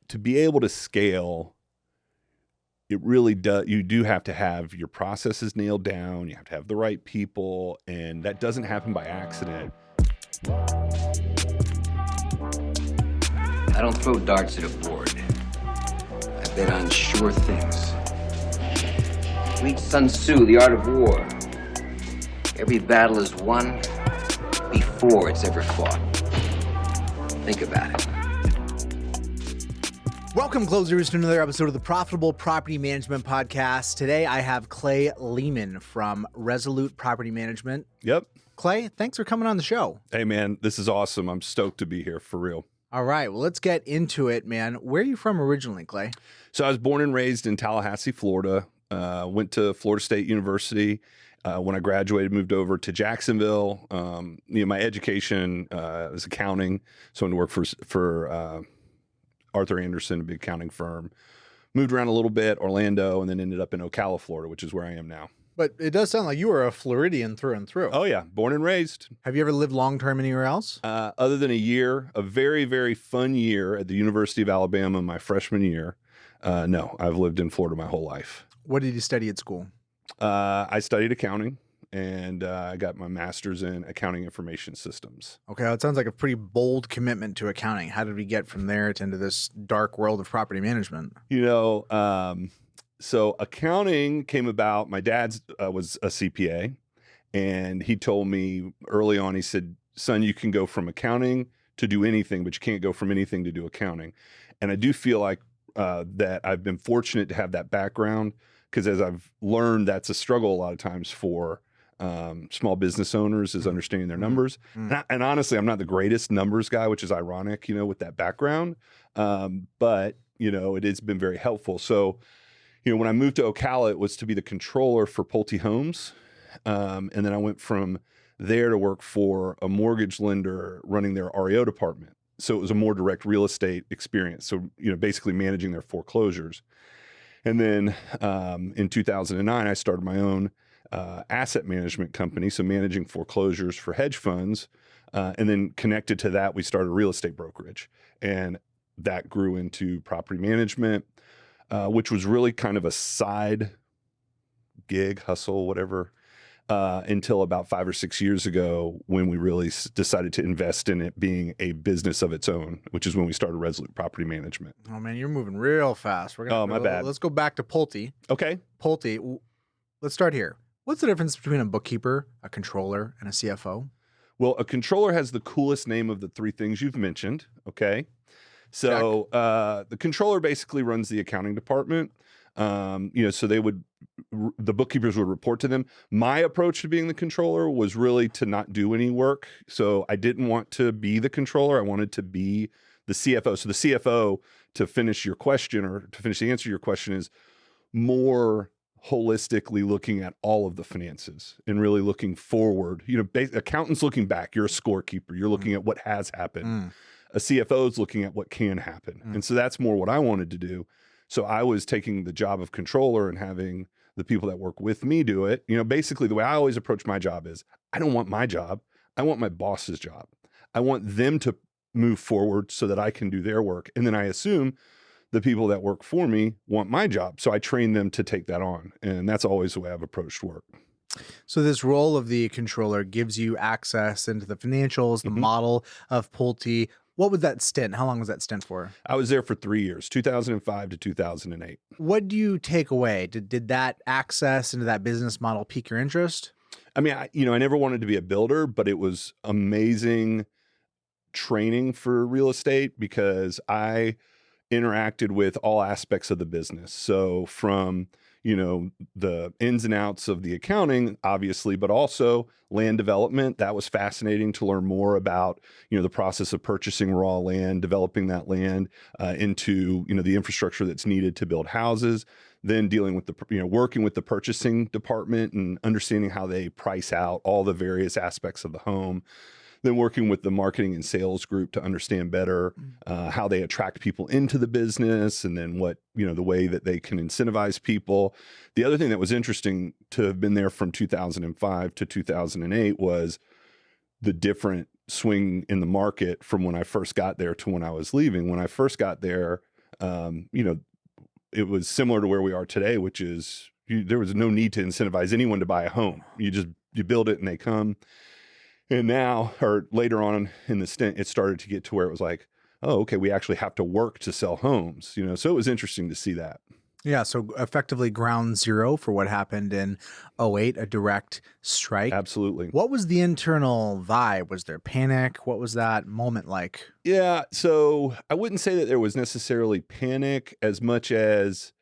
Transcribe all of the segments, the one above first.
to be able to scale, it really does. You do have to have your processes nailed down. You have to have the right people, and that doesn't happen by accident. I don't throw darts at a board. I bet on sure things. Read Sun Tzu, The Art of War. Every battle is won before it's ever fought. Think about it. Welcome, closers, to another episode of the Profitable Property Management Podcast. Today, I have Clay Lehman from Resolute Property Management. Yep. Clay, thanks for coming on the show. Hey, man, this is awesome. I'm stoked to be here, for real. All right, well, let's get into it, man. Where are you from originally, Clay? So I was born and raised in Tallahassee, Florida. Went to Florida State University. When I graduated, moved over to Jacksonville. My education was accounting, so I went to work for Arthur Andersen, a big accounting firm. Moved around a little bit, Orlando, and then ended up in Ocala, Florida, which is where I am now. But it does sound like you were a Floridian through and through. Oh, yeah. Born and raised. Have you ever lived long-term anywhere else? Other than a year, a very, very fun year at the University of Alabama, my freshman year. No, I've lived in Florida my whole life. What did you study at school? I studied accounting, and I got my master's in accounting information systems. Okay, well, it sounds like a pretty bold commitment to accounting. How did we get from there to into this dark world of property management? So accounting came about. My dad's was a CPA, and he told me early on, he said, son, you can go from accounting to do anything, but you can't go from anything to do accounting. And I do feel like that I've been fortunate to have that background, because as I've learned, that's a struggle a lot of times for small business owners, is understanding their numbers. And honestly, I'm not the greatest numbers guy, which is ironic, with that background. But, it has been very helpful. So, when I moved to Ocala, it was to be the controller for Pulte Homes. And then I went from there to work for a mortgage lender running their REO department. So it was a more direct real estate experience. So, basically managing their foreclosures. And then in 2009, I started my own asset management company, so managing foreclosures for hedge funds. And then connected to that, we started a real estate brokerage. And that grew into property management, which was really kind of a side gig, hustle, whatever, until about 5 or 6 years ago, when we really decided to invest in it being a business of its own, which is when we started Resolute Property Management. Oh, man, you're moving real fast. My bad. Let's go back to Pulte. Okay. Pulte, let's start here. What's the difference between a bookkeeper, a controller, and a CFO? Well, a controller has the coolest name of the three things you've mentioned, okay? So the controller basically runs the accounting department. So the bookkeepers would report to them. My approach to being the controller was really to not do any work. So I didn't want to be the controller. I wanted to be the CFO. So the CFO, to finish your question, or to finish the answer to your question, is more holistically looking at all of the finances and really looking forward. Accountants looking back. You're a scorekeeper. You're looking at what has happened. A CFO is looking at what can happen. And so that's more what I wanted to do. So I was taking the job of controller and having the people that work with me do it. Basically the way I always approach my job is, I don't want my job. I want my boss's job. I want them to move forward so that I can do their work. And then I assume the people that work for me want my job. So I train them to take that on. And that's always the way I've approached work. So this role of the controller gives you access into the financials, the model of Pulte. What was that stint? How long was that stint for? I was there for 3 years, 2005 to 2008. What do you take away? Did that access into that business model pique your interest? I mean, I never wanted to be a builder, but it was amazing training for real estate, because I interacted with all aspects of the business. So from, the ins and outs of the accounting, obviously, but also land development. That was fascinating to learn more about, the process of purchasing raw land, developing that land into, the infrastructure that's needed to build houses. Then dealing with working with the purchasing department and understanding how they price out all the various aspects of the home. Then working with the marketing and sales group to understand better how they attract people into the business, and then what, the way that they can incentivize people. The other thing that was interesting to have been there from 2005 to 2008 was the different swing in the market from when I first got there to when I was leaving. When I first got there, you know, it was similar to where we are today, which is there was no need to incentivize anyone to buy a home. You build it and they come. And now, or later on in the stint, it started to get to where it was like, oh, okay, we actually have to work to sell homes, you know? So it was interesting to see that. Yeah, so effectively ground zero for what happened in '08, a direct strike. Absolutely. What was the internal vibe? Was there panic? What was that moment like? Yeah, so I wouldn't say that there was necessarily panic as much as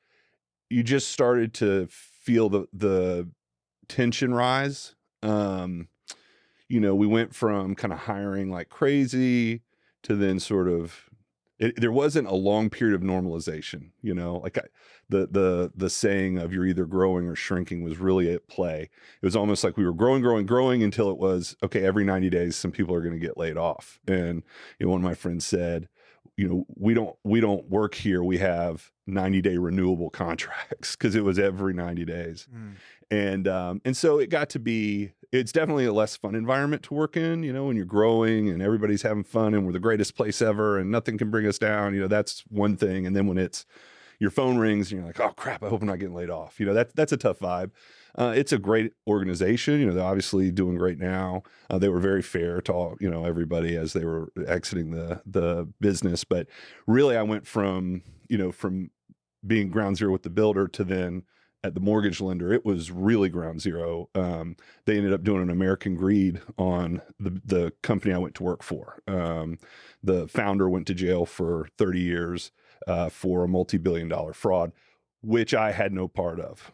you just started to feel the tension rise. You know, we went from kind of hiring like crazy to then sort of there wasn't a long period of normalization, you know, like the saying of you're either growing or shrinking was really at play. It was almost like we were growing until it was, okay, every 90 days, some people are going to get laid off. And, you know, one of my friends said, you know, we don't work here. We have 90-day renewable contracts because it was every 90 days. And so it got to be, it's definitely a less fun environment to work in, you know, when you're growing and everybody's having fun and we're the greatest place ever and nothing can bring us down, you know, that's one thing. And then when it's your phone rings and you're like, oh crap, I hope I'm not getting laid off. You know, that's a tough vibe. It's a great organization. You know, they're obviously doing great now. They were very fair to all, you know, everybody as they were exiting the business. But really I went from, you know, from being ground zero with the builder to then at the mortgage lender, it was really ground zero. They ended up doing an American Greed on the company I went to work for. The founder went to jail for 30 years for a multi-billion-dollar fraud, which I had no part of.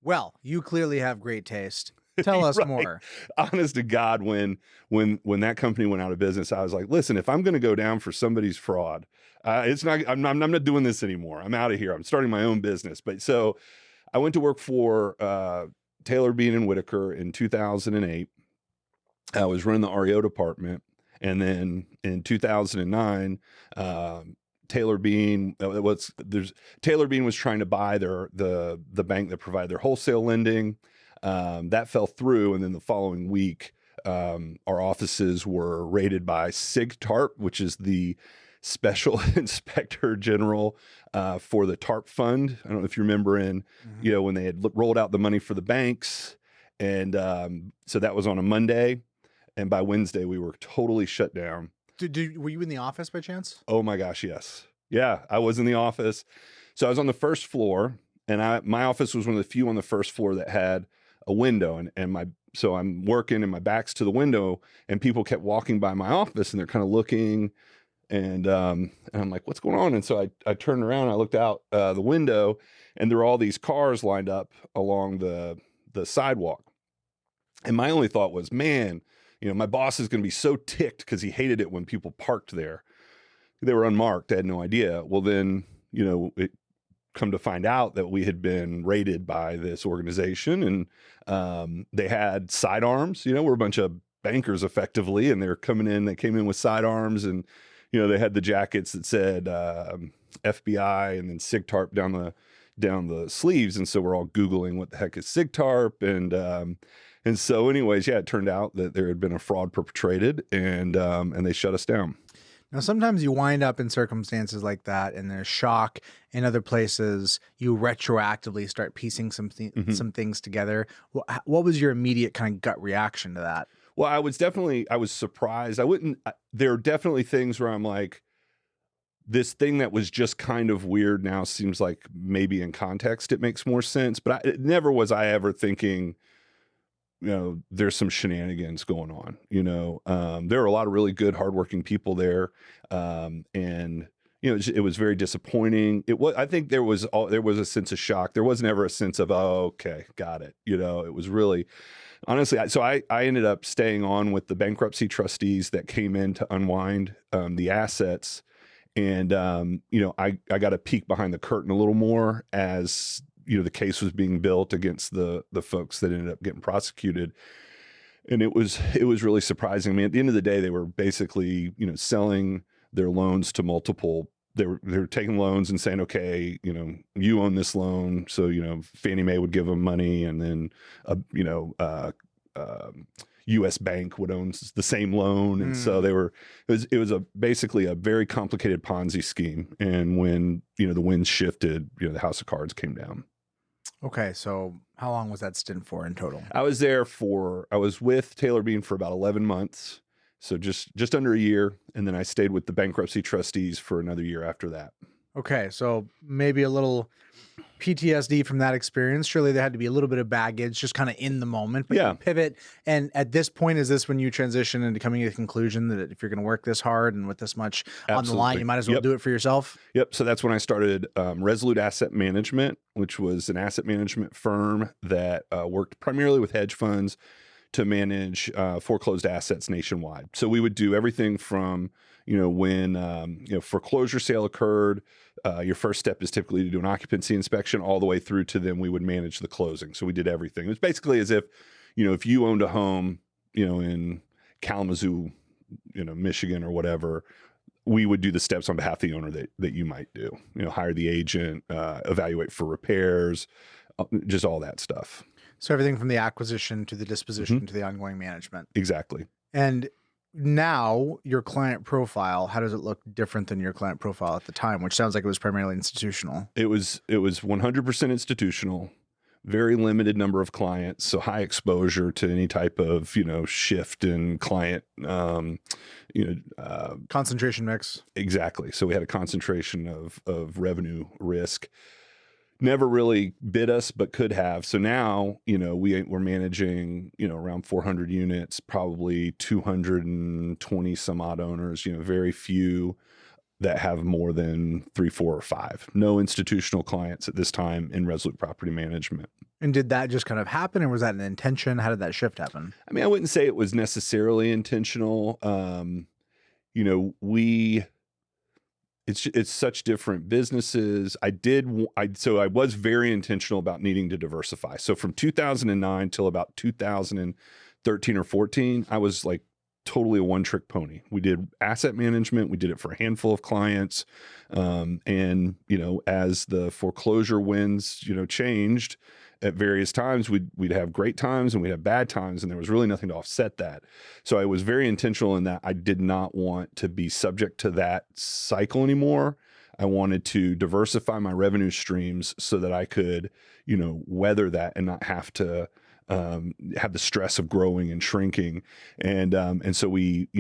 Well, you clearly have great taste. Tell us Right. more. Honest to God, when that company went out of business, I was like, listen, if I'm going to go down for somebody's fraud, I'm not doing this anymore. I'm out of here. I'm starting my own business. But so I went to work for Taylor Bean and Whitaker in 2008. I was running the REO department. And then in 2009, Taylor Bean was trying to buy the bank that provided their wholesale lending. That fell through. And then the following week, our offices were raided by SIG-TARP, which is the Special Inspector General for the TARP fund. I don't know if you remember you know, when they had rolled out the money for the banks. And so that was on a Monday. And by Wednesday, we were totally shut down. Were you in the office by chance? Oh my gosh, yes. Yeah, I was in the office. So I was on the first floor, and my office was one of the few on the first floor that had a window. So I'm working and my back's to the window, and people kept walking by my office and they're kind of looking. And I'm like, what's going on? And so I turned around, I looked out the window, and there were all these cars lined up along the sidewalk. And my only thought was, man, you know, my boss is going to be so ticked because he hated it when people parked there. They were unmarked. I had no idea. Well, then, you know, it come to find out that we had been raided by this organization, and they had sidearms. You know, we're a bunch of bankers effectively, and they're coming in. They came in with sidearms, and you know, they had the jackets that said FBI and then SIG-TARP down the sleeves. And so we're all Googling what the heck is SIG-TARP. And so anyways, yeah, it turned out that there had been a fraud perpetrated, and they shut us down. Now, sometimes you wind up in circumstances like that, and there's shock. In other places, you retroactively start piecing some things together. What was your immediate kind of gut reaction to that? Well, I was surprised. There are definitely things where I'm like, this thing that was just kind of weird now seems like maybe in context it makes more sense. But never was I ever thinking, you know, there's some shenanigans going on. You know, there are a lot of really good, hardworking people there, and you know, it was very disappointing. I think there was a sense of shock. There was never a sense of, oh, okay, got it. You know, it was really. Honestly, so I ended up staying on with the bankruptcy trustees that came in to unwind the assets. And, you know, I got a peek behind the curtain a little more as, you know, the case was being built against the folks that ended up getting prosecuted. And it was really surprising. I mean, at the end of the day, they were basically, you know, selling their loans to multiple. They were taking loans and saying, okay, you know, you own this loan. So, you know, Fannie Mae would give them money, and then, U.S. Bank would own the same loan, and so it was basically a very complicated Ponzi scheme. And when the winds shifted, the house of cards came down. Okay, so how long was that stint for in total? I was with Taylor Bean for about 11 months, so just under a year, and then I stayed with the bankruptcy trustees for another year after that. Okay, so maybe a little PTSD from that experience. Surely there had to be a little bit of baggage just kind of in the moment, but you pivot. And at this point, is this when you transition into coming to the conclusion that if you're going to work this hard and with this much on the line, you might as well do it for yourself? Yep. So that's when I started Resolute Asset Management, which was an asset management firm that worked primarily with hedge funds to manage foreclosed assets nationwide. So we would do everything from, when foreclosure sale occurred, your first step is typically to do an occupancy inspection, all the way through to then we would manage the closing. So we did everything. It was basically as if, if you owned a home, in Kalamazoo, Michigan or whatever, we would do the steps on behalf of the owner that you might do. Hire the agent, evaluate for repairs, just all that stuff. So everything from the acquisition to the disposition to the ongoing management. Exactly. And now your client profile, how does it look different than your client profile at the time, which sounds like it was primarily institutional? It was 100% institutional, very limited number of clients, so high exposure to any type of, shift in client, concentration mix. Exactly. So we had a concentration of revenue risk. Never really bit us, but could have. So now, we're managing, around 400 units, probably 220 some odd owners, very few that have more than 3, 4, or 5. No institutional clients at this time in Resolute Property Management. And did that just kind of happen, or was that an intention? How did that shift happen? I mean, I wouldn't say it was necessarily intentional. It's such different businesses. So I was very intentional about needing to diversify. So from 2009 till about 2013 or 14, I was like totally a one-trick pony. We did asset management. We did it for a handful of clients. And as the foreclosure winds, changed at various times, we'd have great times and we'd have bad times, and there was really nothing to offset that. So I was very intentional in that I did not want to be subject to that cycle anymore. I wanted to diversify my revenue streams so that I could, weather that and not have to have the stress of growing and shrinking. And so we,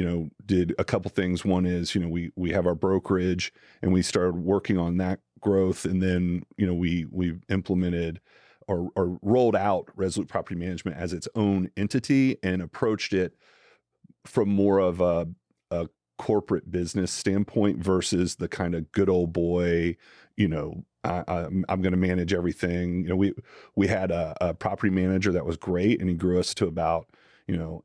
did a couple things. One is, we have our brokerage, and we started working on that growth. And then, we implemented or rolled out Resolute Property Management as its own entity and approached it from more of a corporate business standpoint versus the kind of good old boy, I'm going to manage everything. We had a property manager that was great, and he grew us to about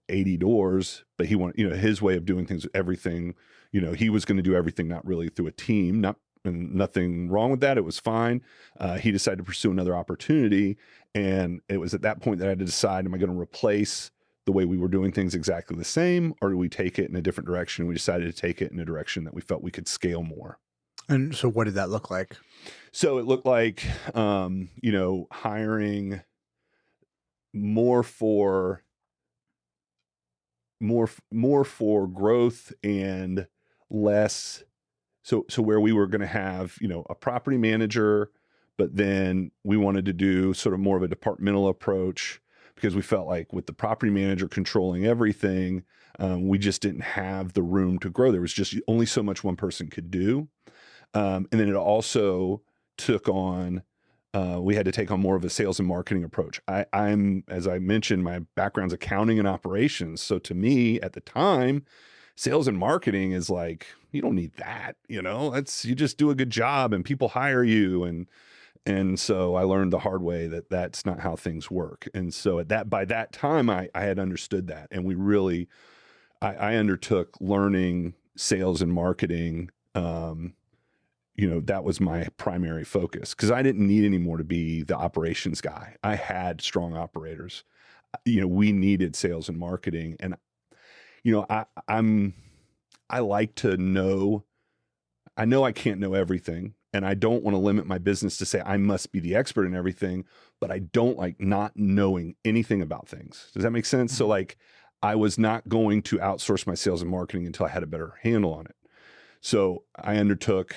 80 doors, but he wanted, his way of doing things, everything, he was going to do everything, not really through a team, and nothing wrong with that. It was fine. He decided to pursue another opportunity. And it was at that point that I had to decide, am I going to replace the way we were doing things exactly the same, or do we take it in a different direction? We decided to take it in a direction that we felt we could scale more. And so what did that look like? So it looked like, hiring more for growth and less. So where we were going to have, a property manager, but then we wanted to do sort of more of a departmental approach, because we felt like with the property manager controlling everything, we just didn't have the room to grow. There was just only so much one person could do. And then it also took on, we had to take on more of a sales and marketing approach. I'm, as I mentioned, my background's accounting and operations. So to me at the time, sales and marketing is like, you don't need that, you just do a good job and people hire you. And so I learned the hard way that that's not how things work. And so by that time, I had understood that. And I undertook learning sales and marketing. That was my primary focus, because I didn't need anymore to be the operations guy. I had strong operators. We needed sales and marketing. And, I like to know, I know I can't know everything, and I don't want to limit my business to say I must be the expert in everything, but I don't like not knowing anything about things. Does that make sense? So like, I was not going to outsource my sales and marketing until I had a better handle on it. So I undertook,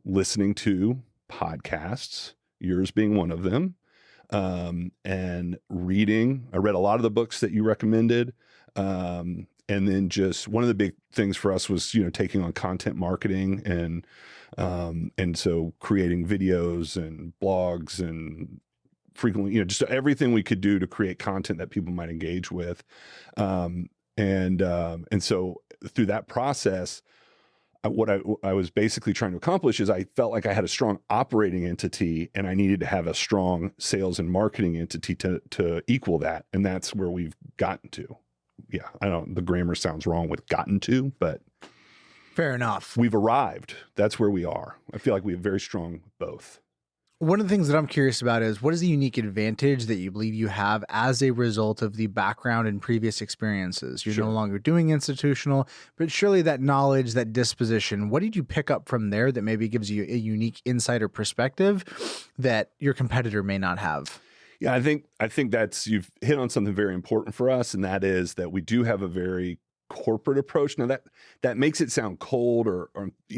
listening to podcasts, yours being one of them, and reading. I read a lot of the books that you recommended. And then just one of the big things for us was, taking on content marketing and so creating videos and blogs and frequently, just everything we could do to create content that people might engage with. And so through that process, what I was basically trying to accomplish is I felt like I had a strong operating entity and I needed to have a strong sales and marketing entity to equal that. And that's where we've gotten to. Yeah, the grammar sounds wrong with gotten to, but fair enough. We've arrived. That's where we are. I feel like we have very strong both. One of the things that I'm curious about is what is the unique advantage that you believe you have as a result of the background and previous experiences? You're no longer doing institutional, but surely that knowledge, that disposition, what did you pick up from there that maybe gives you a unique insider perspective that your competitor may not have? Yeah, I think you've hit on something very important for us, and that is that we do have a very corporate approach. Now that makes it sound cold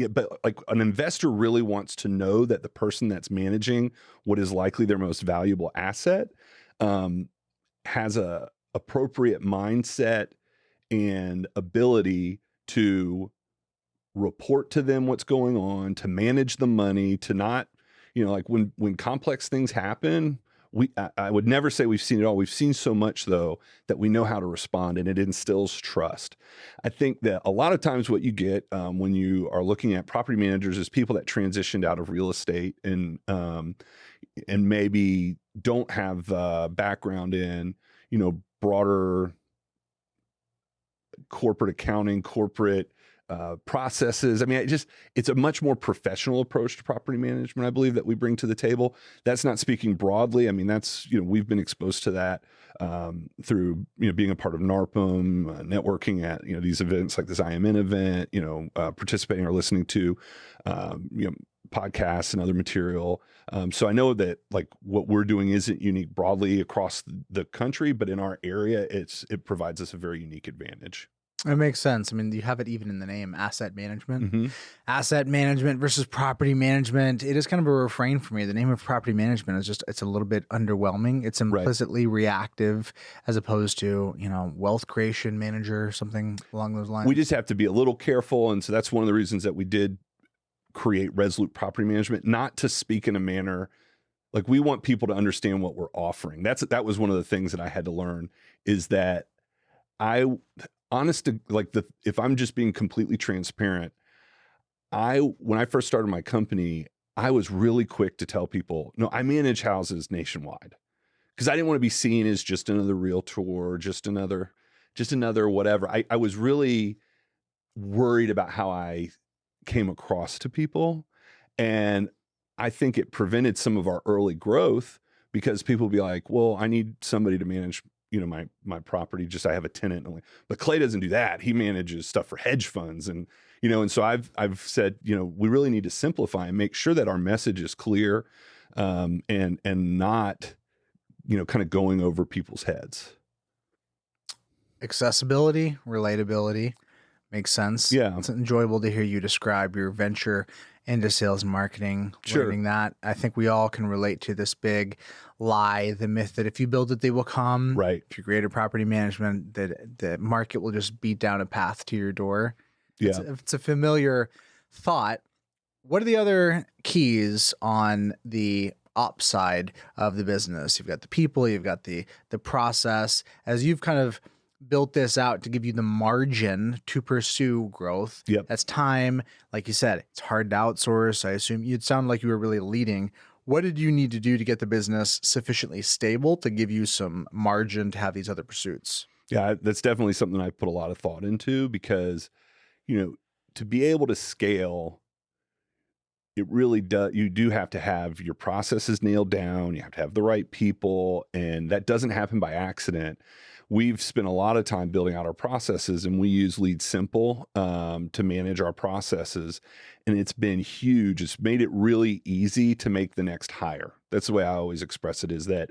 but like an investor really wants to know that the person that's managing what is likely their most valuable asset has a appropriate mindset and ability to report to them what's going on, to manage the money, to not, like when complex things happen, I would never say we've seen it all. We've seen so much, though, that we know how to respond, and it instills trust. I think that a lot of times what you get when you are looking at property managers is people that transitioned out of real estate and maybe don't have background in, broader corporate accounting, corporate processes. I mean, it's a much more professional approach to property management, I believe, that we bring to the table. That's not speaking broadly. I mean, that's, we've been exposed to that through, being a part of NARPM, networking at, these events like this IMN event, participating or listening to, podcasts and other material. So I know that like what we're doing isn't unique broadly across the country, but in our area, it provides us a very unique advantage. It makes sense. I mean, you have it even in the name, asset management. Mm-hmm. Asset management versus property management. It is kind of a refrain for me. The name of property management is it's a little bit underwhelming. It's implicitly reactive as opposed to, wealth creation manager, something along those lines. We just have to be a little careful. And so that's one of the reasons that we did create Resolute Property Management, not to speak in a manner like we want people to understand what we're offering. That was one of the things that I had to learn is that if I'm just being completely transparent, when I first started my company, I was really quick to tell people, no, I manage houses nationwide, because I didn't want to be seen as just another realtor, just another whatever. I was really worried about how I came across to people, and I think it prevented some of our early growth because people would be like, well, I need somebody to manage my property. Just I have a tenant, but Clay doesn't do that. He manages stuff for hedge funds, and so I've said, we really need to simplify and make sure that our message is clear, and not, kind of going over people's heads. Accessibility, relatability makes sense. Yeah, it's enjoyable to hear you describe your venture into sales and marketing. Sure. Learning that, I think we all can relate to this big lie, the myth that if you build it, they will come. Right. If you create a property management, that the market will just beat down a path to your door. Yeah. It's a familiar thought. What are the other keys on the ops side of the business? You've got the people, you've got the process. As you've kind of built this out to give you the margin to pursue growth. Yep. That's time. Like you said, it's hard to outsource. I assume you'd sound like you were really leading. What did you need to do to get the business sufficiently stable to give you some margin to have these other pursuits? Yeah, that's definitely something I put a lot of thought into because, to be able to scale, it really does. You do have to have your processes nailed down. You have to have the right people, and that doesn't happen by accident. We've spent a lot of time building out our processes, and we use Lead Simple to manage our processes. And it's been huge. It's made it really easy to make the next hire. That's the way I always express it, is that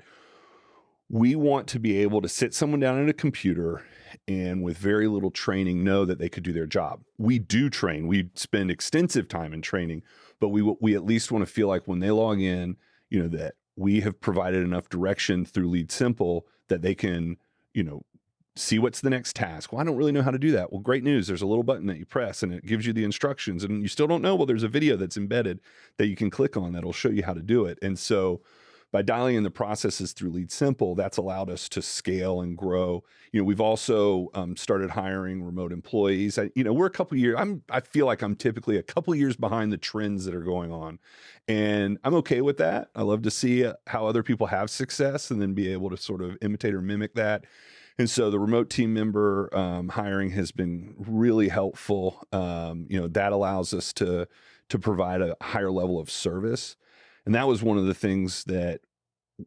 We want to be able to sit someone down at a computer and with very little training know that they could do their job. We do train. We spend extensive time in training, but we at least want to feel like when they log in, that we have provided enough direction through Lead Simple that they can, see what's the next task. Well, I don't really know how to do that. Well, great news. There's a little button that you press and it gives you the instructions, and you still don't know. Well, there's a video that's embedded that you can click on that'll show you how to do it. And so by dialing in the processes through Lead Simple, that's allowed us to scale and grow. We've also started hiring remote employees. We're a couple years. I feel like I'm typically a couple years behind the trends that are going on, and I'm okay with that. I love to see how other people have success and then be able to sort of imitate or mimic that. And so the remote team member hiring has been really helpful. That allows us to provide a higher level of service. And that was one of the things that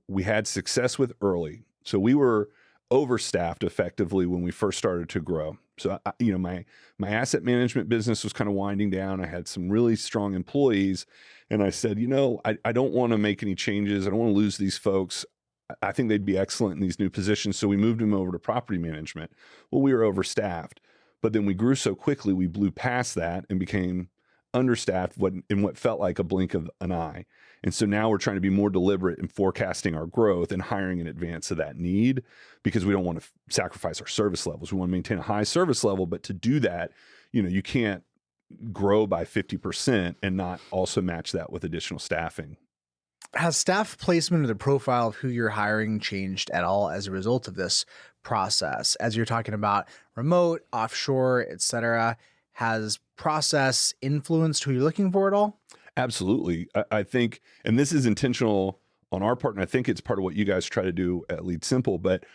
we had success with early. So we were overstaffed effectively when we first started to grow. So, my asset management business was kind of winding down. I had some really strong employees, and I said, I don't want to make any changes. I don't want to lose these folks. I think they'd be excellent in these new positions. So we moved them over to property management. Well, we were overstaffed, but then we grew so quickly, we blew past that and became understaffed in what felt like a blink of an eye. And so now we're trying to be more deliberate in forecasting our growth and hiring in advance of that need, because we don't want to sacrifice our service levels. We want to maintain a high service level, but to do that, you can't grow by 50% and not also match that with additional staffing. Has staff placement or the profile of who you're hiring changed at all as a result of this process? As you're talking about remote, offshore, et cetera, has process influenced who you're looking for at all? Absolutely. I think, and this is intentional on our part, and I think it's part of what you guys try to do at Lead Simple, but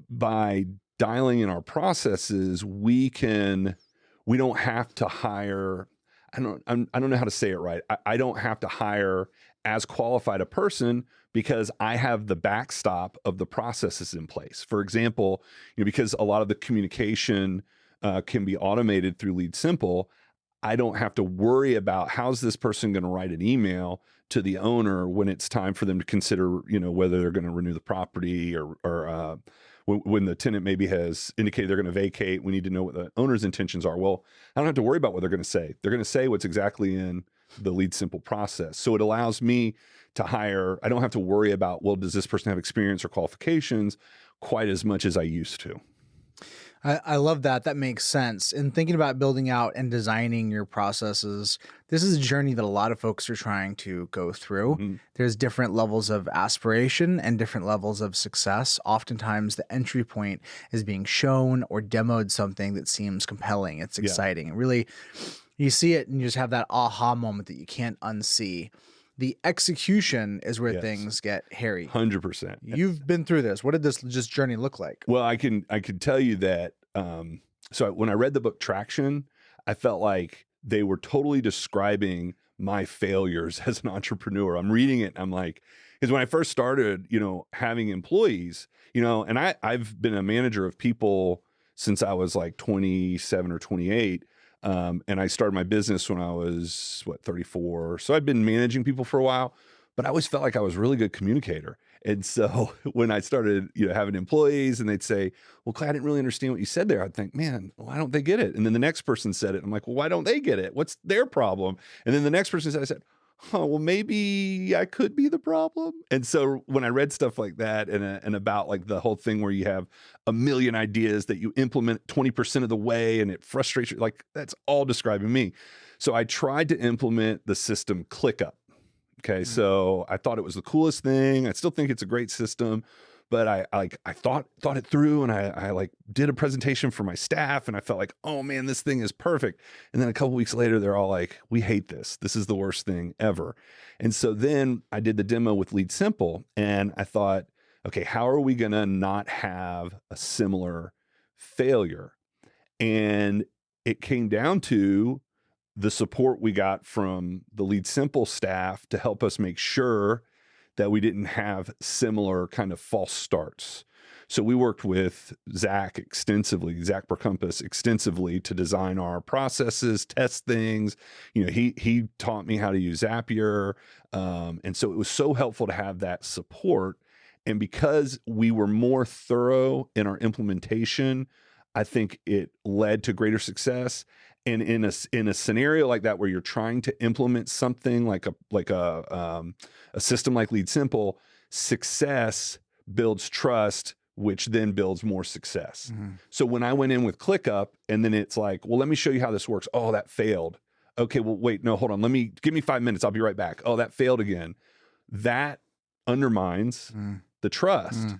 by dialing in our processes, we don't have to hire, I don't know how to say it right. I don't have to hire as qualified a person because I have the backstop of the processes in place. For example, because a lot of the communication can be automated through Lead Simple, I don't have to worry about how's this person going to write an email to the owner when it's time for them to consider, whether they're going to renew the property or when the tenant maybe has indicated they're going to vacate. We need to know what the owner's intentions are. Well, I don't have to worry about what they're going to say. They're going to say what's exactly in the Lead Simple process. So it allows me to hire. I don't have to worry about, well, does this person have experience or qualifications quite as much as I used to. I love that. That makes sense. And thinking about building out and designing your processes, this is a journey that a lot of folks are trying to go through. Mm-hmm. There's different levels of aspiration and different levels of success. Oftentimes the entry point is being shown or demoed something that seems compelling. It's exciting. And really, you see it and you just have that aha moment that you can't unsee. The execution is where things get hairy. 100%. You've been through this. What did this just journey look like? Well, I can tell you that. So when I read the book Traction, I felt like they were totally describing my failures as an entrepreneur. I'm reading it and I'm like, because when I first started, having employees, and I've been a manager of people since I was like 27 or 28. And I started my business when I was 34. So I'd been managing people for a while, but I always felt like I was a really good communicator. And so when I started, having employees and they'd say, well, Clay, I didn't really understand what you said there. I'd think, man, why don't they get it? And then the next person said it. I'm like, well, why don't they get it? What's their problem? And then the next person said, I said, oh, well, maybe I could be the problem. And so when I read stuff like that and about like the whole thing where you have a million ideas that you implement 20% of the way and it frustrates you, like that's all describing me. So I tried to implement the system ClickUp. Okay. Mm-hmm. So I thought it was the coolest thing. I still think it's a great system, but I thought it through and I like did a presentation for my staff and I felt like, oh man, this thing is perfect. And then a couple weeks later, they're all like, we hate this. This is the worst thing ever. And so then I did the demo with Lead Simple and I thought, okay, how are we going to not have a similar failure? And it came down to the support we got from the Lead Simple staff to help us make sure that we didn't have similar kind of false starts. So we worked with Zach Bercumpus extensively to design our processes, test things. He taught me how to use Zapier. And so it was so helpful to have that support. And because we were more thorough in our implementation, I think it led to greater success. And in a scenario like that, where you're trying to implement something like a system like Lead Simple, success builds trust, which then builds more success. So when I went in with ClickUp, and then it's like, well, let me show you how this works. Oh, that failed. Okay, well, wait, no, hold on. Give me 5 minutes. I'll be right back. Oh, that failed again. That undermines the trust,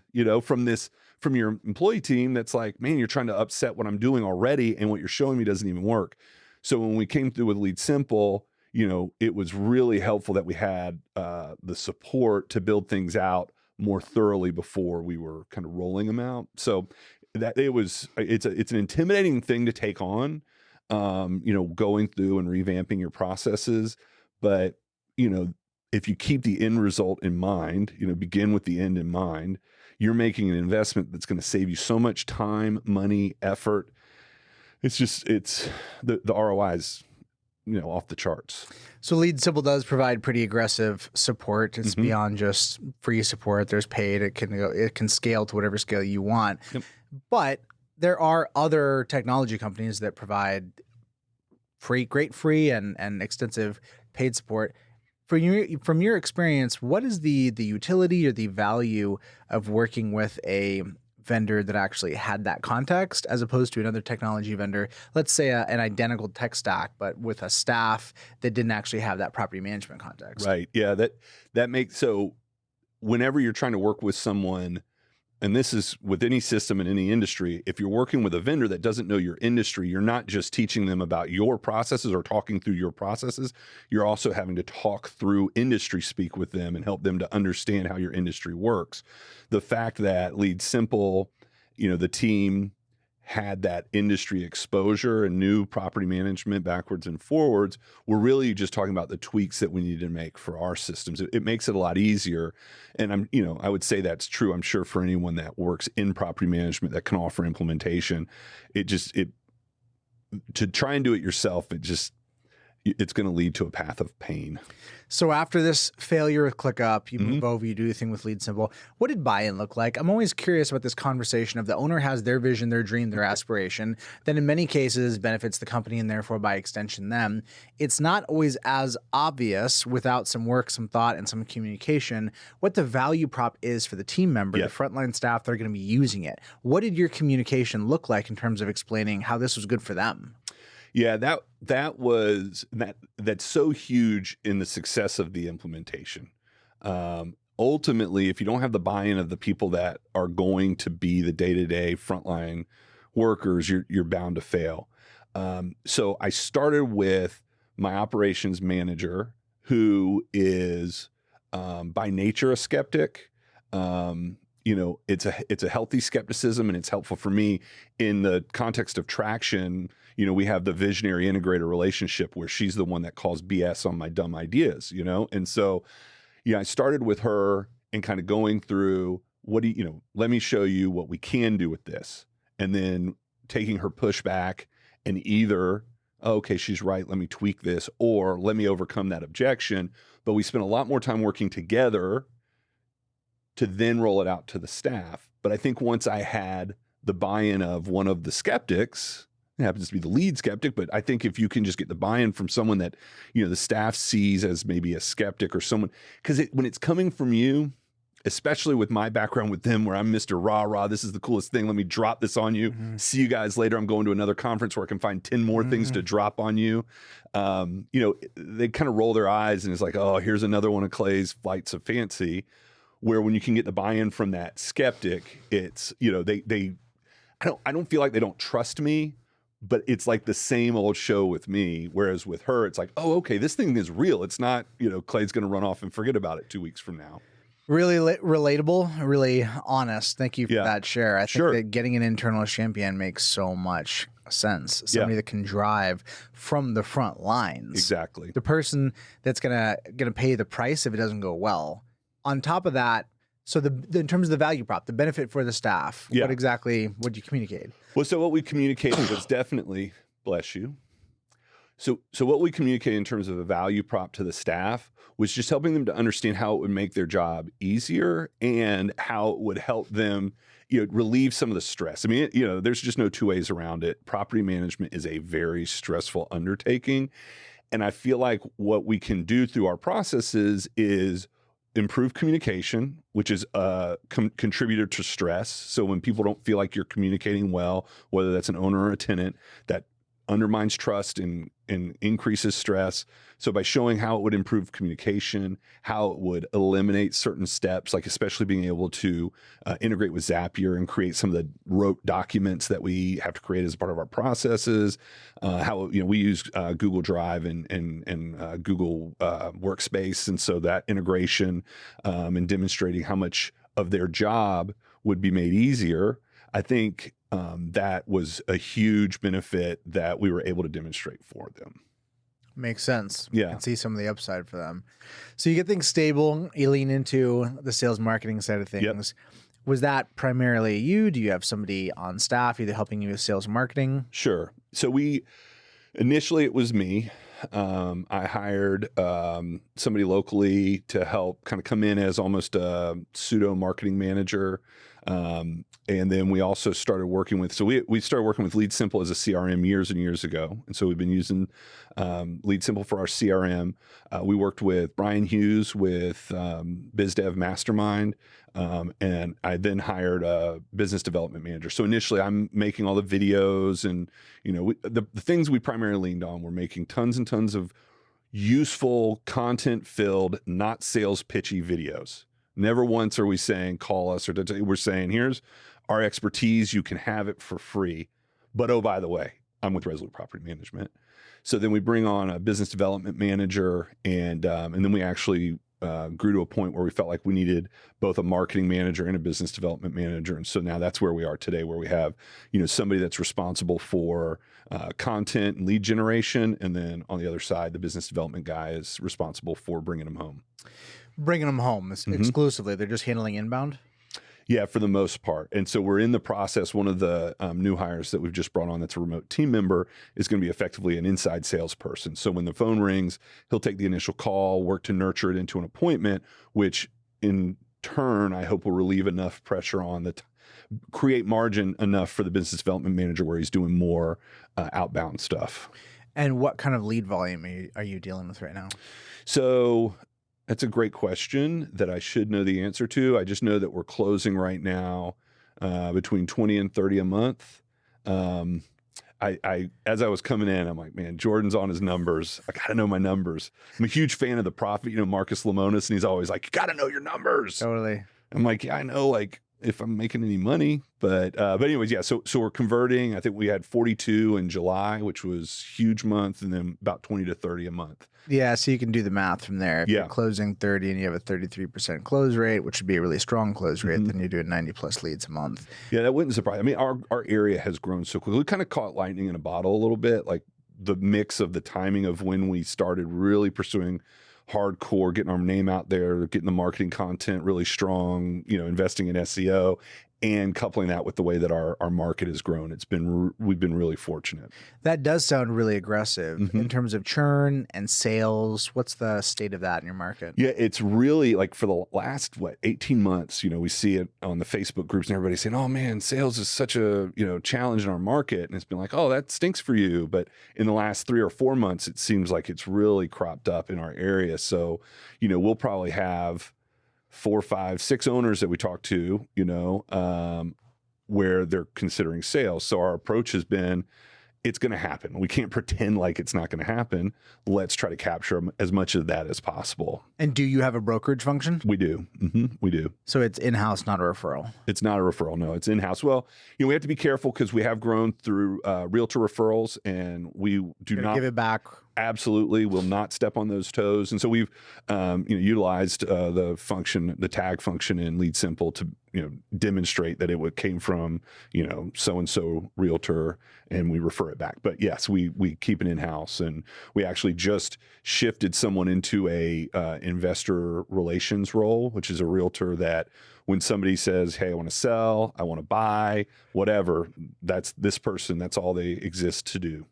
from your employee team. That's like, man, you're trying to upset what I'm doing already, and what you're showing me doesn't even work. So when we came through with Lead Simple, it was really helpful that we had the support to build things out more thoroughly before we were kind of rolling them out. So that it's an intimidating thing to take on, going through and revamping your processes. But, if you keep the end result in mind, begin with the end in mind, you're making an investment that's going to save you so much time, money, effort. It's the ROI is, off the charts. So Lead Simple does provide pretty aggressive support. It's beyond just free support. There's paid. It can scale to whatever scale you want. Yep. But there are other technology companies that provide great free and extensive paid support. From your experience, what is the utility or the value of working with a vendor that actually had that context, as opposed to another technology vendor, let's say an identical tech stack, but with a staff that didn't actually have that property management context? Right. Yeah. That makes, so whenever you're trying to work with someone, and this is with any system in any industry, if you're working with a vendor that doesn't know your industry, you're not just teaching them about your processes or talking through your processes. You're also having to talk through industry speak with them and help them to understand how your industry works. The fact that Lead Simple, the team had that industry exposure and knew property management backwards and forwards, we're really just talking about the tweaks that we need to make for our systems. It makes it a lot easier. And I would say that's true, I'm sure, for anyone that works in property management that can offer implementation. To try and do it yourself, it's going to lead to a path of pain. So after this failure with ClickUp, you move over, you do the thing with Lead Simple. What did buy-in look like? I'm always curious about this conversation of the owner has their vision, their dream, their aspiration, then in many cases benefits the company and therefore by extension them. It's not always as obvious without some work, some thought, and some communication what the value prop is for the team member, the frontline staff that are going to be using it. What did your communication look like in terms of explaining how this was good for them? Yeah, that's so huge in the success of the implementation. Ultimately, if you don't have the buy-in of the people that are going to be the day-to-day frontline workers, you're bound to fail. So I started with my operations manager, who is by nature a skeptic. It's a healthy skepticism, and it's helpful for me in the context of traction. We have the visionary integrator relationship where she's the one that calls BS on my dumb ideas, And so, I started with her and kind of going through let me show you what we can do with this. And then taking her pushback and either, okay, she's right, let me tweak this, or let me overcome that objection. But we spent a lot more time working together to then roll it out to the staff. But I think once I had the buy-in of one of the skeptics, it happens to be the lead skeptic, but I think if you can just get the buy-in from someone that, the staff sees as maybe a skeptic or someone, because when it's coming from you, especially with my background with them, where I'm Mr. Rah, this is the coolest thing, let me drop this on you. See you guys later. I'm going to another conference where I can find 10 more things to drop on you. They kind of roll their eyes and it's like, oh, here's another one of Clay's flights of fancy. Where when you can get the buy-in from that skeptic, it's, I don't feel like they don't trust me, but it's like the same old show with me. Whereas with her, it's like, oh, okay, this thing is real. It's not, Clay's going to run off and forget about it 2 weeks from now. Really relatable, really honest. Thank you for that share. I think that getting an internal champion makes so much sense. Somebody that can drive from the front lines. Exactly. The person that's gonna pay the price if it doesn't go well. On top of that, so in terms of the value prop, the benefit for the staff, what exactly would you communicate? Well, so what we communicated was definitely, bless you, So what we communicate in terms of a value prop to the staff was just helping them to understand how it would make their job easier and how it would help them, relieve some of the stress. I mean, there's just no two ways around it. Property management is a very stressful undertaking. And I feel like what we can do through our processes is improve communication, which is a contributor to stress. So when people don't feel like you're communicating well, whether that's an owner or a tenant, that undermines trust and increases stress. So by showing how it would improve communication, how it would eliminate certain steps, like especially being able to integrate with Zapier and create some of the rote documents that we have to create as part of our processes, how we use Google Drive and Google Workspace, and so that integration and demonstrating how much of their job would be made easier. I think that was a huge benefit that we were able to demonstrate for them. Makes sense. Yeah. I can see some of the upside for them. So you get things stable, you lean into the sales marketing side of things. Yep. Was that primarily you? Do you have somebody on staff either helping you with sales and marketing? Sure. So initially it was me. I hired somebody locally to help kind of come in as almost a pseudo marketing manager. And then we also started working with, we started working with Lead Simple as a CRM years and years ago. And so we've been using Lead Simple for our CRM. We worked with Brian Hughes with BizDev Mastermind. And I then hired a business development manager. So initially I'm making all the videos and, the things we primarily leaned on were making tons and tons of useful content filled, not sales pitchy videos. Never once are we saying, call us, or we're saying, here's our expertise. You can have it for free. But, oh, by the way, I'm with Resolute Property Management. So then we bring on a business development manager, and then we actually grew to a point where we felt like we needed both a marketing manager and a business development manager. And so now that's where we are today, where we have, somebody that's responsible for content and lead generation. And then on the other side, the business development guy is responsible for bringing them home. Bringing them home exclusively. They're just handling inbound? Yeah, for the most part. And so we're in the process. One of the new hires that we've just brought on that's a remote team member is going to be effectively an inside salesperson. So when the phone rings, he'll take the initial call, work to nurture it into an appointment, which in turn, I hope will relieve enough pressure on create margin enough for the business development manager where he's doing more outbound stuff. And what kind of lead volume are you dealing with right now? So that's a great question that I should know the answer to. I just know that we're closing right now between 20 and 30 a month. I as I was coming in, I'm like, man, Jordan's on his numbers. I got to know my numbers. I'm a huge fan of the prophet, Marcus Lemonis, and he's always like, you got to know your numbers. Totally. I'm like, yeah, I know, like, if I'm making any money, but anyways, yeah. So we're converting. I think we had 42 in July, which was huge month, and then about 20 to 30 a month. Yeah, so you can do the math from there. If you're closing 30 and you have a 33% close rate, which would be a really strong close rate, then you're doing 90 plus leads a month. Yeah, that wouldn't surprise. I mean, our area has grown so quickly. We kind of caught lightning in a bottle a little bit, like the mix of the timing of when we started really pursuing hardcore, getting our name out there, getting the marketing content really strong, investing in SEO, and coupling that with the way that our market has grown. We've been really fortunate. That does sound really aggressive in terms of churn and sales. What's the state of that in your market? Yeah, it's really like for the last 18 months, we see it on the Facebook groups and everybody saying, "Oh man, sales is such a, challenge in our market." And it's been like, "Oh, that stinks for you." But in the last 3 or 4 months, it seems like it's really cropped up in our area. So, we'll probably have 4, 5, 6 owners that we talk to, where they're considering sales. So our approach has been, it's going to happen. We can't pretend like it's not going to happen. Let's try to capture as much of that as possible. And do you have a brokerage function? We do. We do. So it's in-house, not a referral? It's not a referral. No, it's in-house. Well, we have to be careful because we have grown through realtor referrals, and we do not give it back. Absolutely, will not step on those toes. And so we've utilized the tag function in Lead Simple to demonstrate that it came from so and so realtor, and we refer it back. But yes, we keep it in house, and we actually just shifted someone into a investor relations role, which is a realtor that when somebody says, "Hey, I want to sell, I want to buy, whatever," that's this person. That's all they exist to do.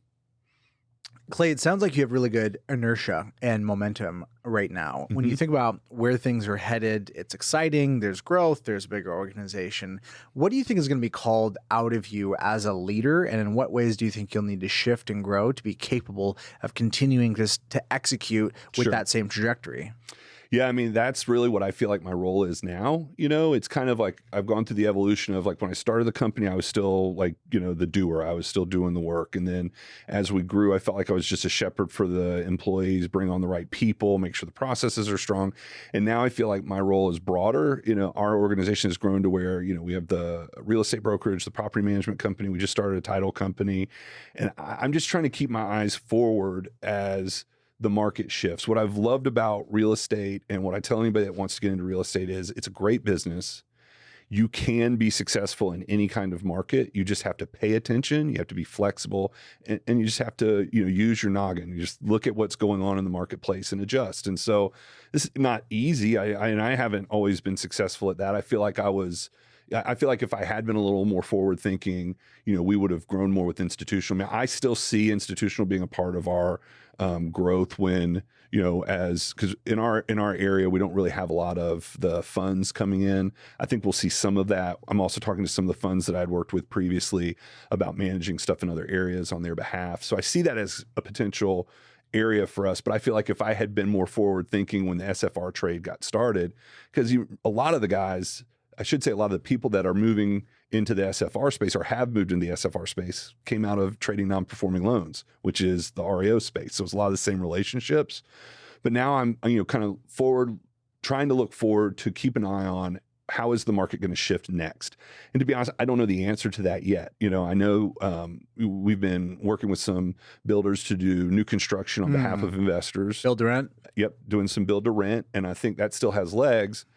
Clay, it sounds like you have really good inertia and momentum right now. When you think about where things are headed, it's exciting, there's growth, there's a bigger organization. What do you think is going to be called out of you as a leader? And in what ways do you think you'll need to shift and grow to be capable of continuing this to execute with that same trajectory? Yeah, I mean, that's really what I feel like my role is now. It's kind of like I've gone through the evolution of like when I started the company, I was still like, the doer. I was still doing the work. And then as we grew, I felt like I was just a shepherd for the employees, bring on the right people, make sure the processes are strong. And now I feel like my role is broader. Our organization has grown to where, we have the real estate brokerage, the property management company. We just started a title company. And I'm just trying to keep my eyes forward as the market shifts. What I've loved about real estate and what I tell anybody that wants to get into real estate is it's a great business. You can be successful in any kind of market. You just have to pay attention. You have to be flexible, and you just have to, use your noggin. You just look at what's going on in the marketplace and adjust. And so this is not easy. I haven't always been successful at that. I feel like if I had been a little more forward thinking, we would have grown more with institutional. I mean, I still see institutional being a part of our growth when, because in our area, we don't really have a lot of the funds coming in. I think we'll see some of that. I'm also talking to some of the funds that I'd worked with previously about managing stuff in other areas on their behalf. So I see that as a potential area for us. But I feel like if I had been more forward thinking when the SFR trade got started, because a lot of the people that are moving into the SFR space or have moved into the SFR space came out of trading non-performing loans, which is the REO space. So it's a lot of the same relationships. But now I'm, kind of trying to look forward to keep an eye on how is the market going to shift next. And to be honest, I don't know the answer to that yet. I know we've been working with some builders to do new construction on behalf of investors. Build to rent? Yep, doing some build to rent. And I think that still has legs.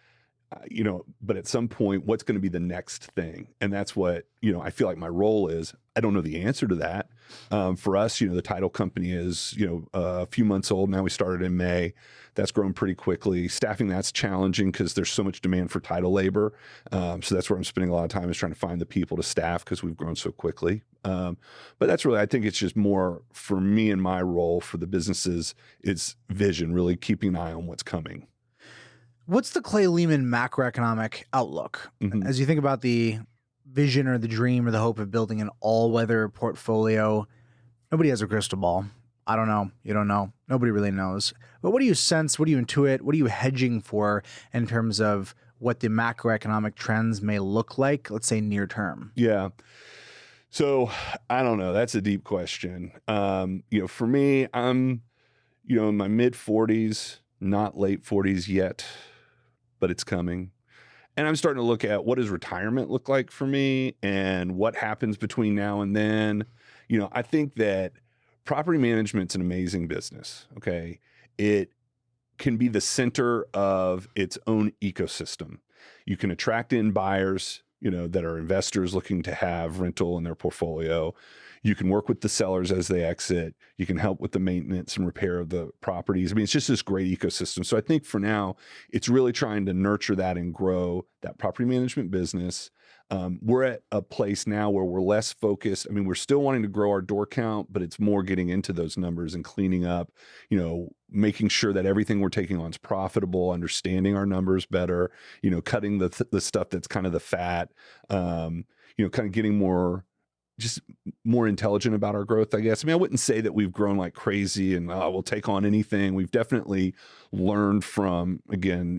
But at some point, what's going to be the next thing? And that's what, I feel like my role is. I don't know the answer to that. For us, the title company is, a few months old now. We started in May. That's grown pretty quickly. Staffing, that's challenging because there's so much demand for title labor. So that's where I'm spending a lot of time is trying to find the people to staff because we've grown so quickly. But that's really, I think it's just more for me and my role for the businesses, it's vision, really keeping an eye on what's coming. What's the Clay Lehman macroeconomic outlook? As you think about the vision or the dream or the hope of building an all-weather portfolio, nobody has a crystal ball. I don't know. You don't know. Nobody really knows. But what do you sense? What do you intuit? What are you hedging for in terms of what the macroeconomic trends may look like, let's say near term? Yeah. So I don't know. That's a deep question. For me, I'm, in my mid 40s, not late 40s yet, but it's coming. And I'm starting to look at what does retirement look like for me and what happens between now and then. I think that property management's an amazing business. Okay. It can be the center of its own ecosystem. You can attract in buyers, that are investors looking to have rental in their portfolio. You can work with the sellers as they exit. You can help with the maintenance and repair of the properties. I mean, it's just this great ecosystem. So I think for now, it's really trying to nurture that and grow that property management business. We're at a place now where we're less focused. I mean, we're still wanting to grow our door count, but it's more getting into those numbers and cleaning up, making sure that everything we're taking on is profitable, understanding our numbers better, cutting the stuff that's kind of the fat, kind of getting just more intelligent about our growth, I guess. I mean, I wouldn't say that we've grown like crazy and we'll take on anything. We've definitely learned from, again,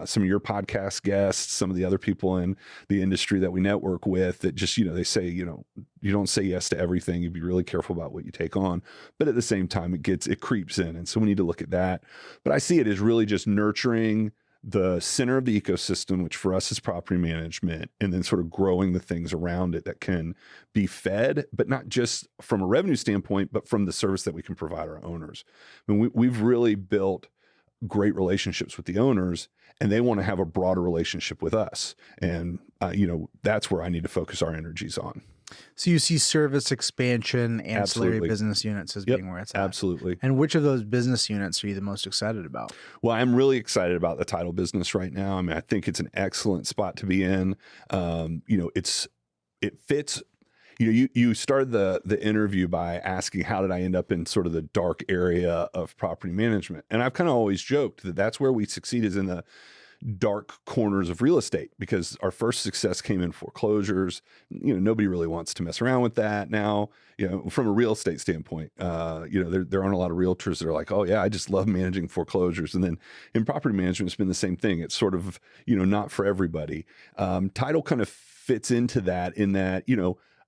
some of your podcast guests, some of the other people in the industry that we network with that just, they say, you don't say yes to everything. You'd be really careful about what you take on. But at the same time, it creeps in. And so we need to look at that. But I see it as really just nurturing the center of the ecosystem, which for us is property management, and then sort of growing the things around it that can be fed, but not just from a revenue standpoint, but from the service that we can provide our owners. I mean, we've really built great relationships with the owners, and they want to have a broader relationship with us. And, that's where I need to focus our energies on. So you see service expansion, ancillary business units as being where it's at. Absolutely. And which of those business units are you the most excited about? Well, I'm really excited about the title business right now. I mean, I think it's an excellent spot to be in. It fits. You started the interview by asking how did I end up in sort of the dark area of property management, and I've kind of always joked that that's where we succeed is in the dark corners of real estate, because our first success came in foreclosures. Nobody really wants to mess around with that now. From a real estate standpoint, there aren't a lot of realtors that are like, oh yeah, I just love managing foreclosures. And then in property management, it's been the same thing. It's sort of not for everybody. Title kind of fits into that in that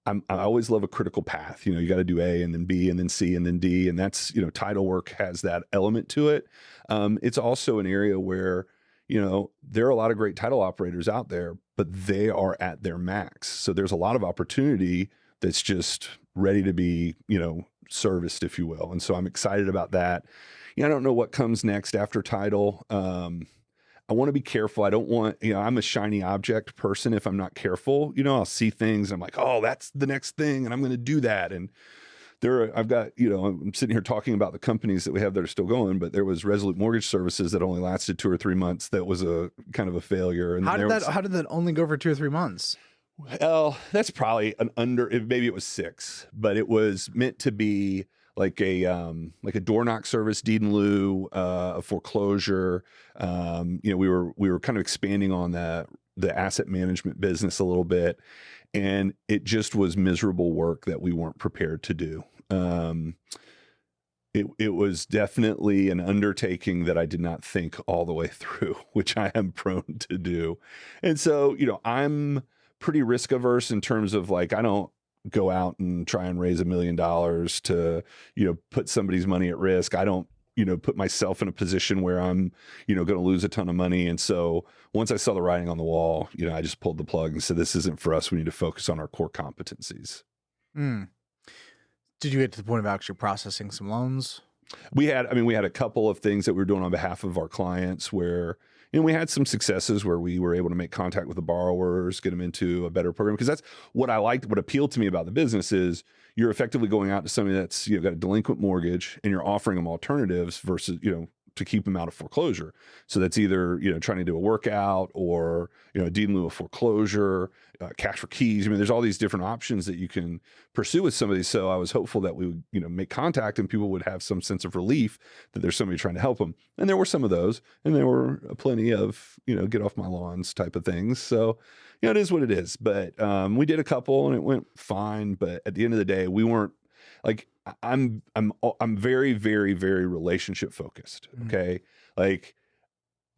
I always love a critical path. You got to do A and then B and then C and then D, and that's title work has that element to it. It's also an area where there are a lot of great title operators out there, but they are at their max. So there's a lot of opportunity that's just ready to be, serviced, if you will. And so I'm excited about that. I don't know what comes next after title. I want to be careful. I don't want, I'm a shiny object person. If I'm not careful, I'll see things and I'm like, oh, that's the next thing, and I'm going to do that. And I've got, I'm sitting here talking about the companies that we have that are still going, but there was Resolute Mortgage Services that only lasted 2 or 3 months. That was a kind of a failure. And how did that only go for 2 or 3 months? Well, that's probably maybe it was 6, but it was meant to be like a door knock service, deed in lieu, a foreclosure. We were kind of expanding on the asset management business a little bit, and it just was miserable work that we weren't prepared to do. It was definitely an undertaking that I did not think all the way through, which I am prone to do. And so, I'm pretty risk averse in terms of like, I don't go out and try and raise $1 million to, put somebody's money at risk. I don't, put myself in a position where I'm, going to lose a ton of money. And so once I saw the writing on the wall, I just pulled the plug and said, this isn't for us. We need to focus on our core competencies. Mm. Did you get to the point of actually processing some loans? We had a couple of things that we were doing on behalf of our clients where, we had some successes where we were able to make contact with the borrowers, get them into a better program. Because that's what I liked. What appealed to me about the business is you're effectively going out to somebody that's got a delinquent mortgage, and you're offering them alternatives versus to keep them out of foreclosure. So that's either trying to do a workout or a deed in lieu of foreclosure, cash for keys. There's all these different options that you can pursue with somebody. So I was hopeful that we would make contact and people would have some sense of relief that there's somebody trying to help them. And there were some of those, and there were plenty of get off my lawns type of things. So it is what it is. But we did a couple and it went fine. But at the end of the day, we weren't like. I'm very, very, very relationship focused. Okay. Like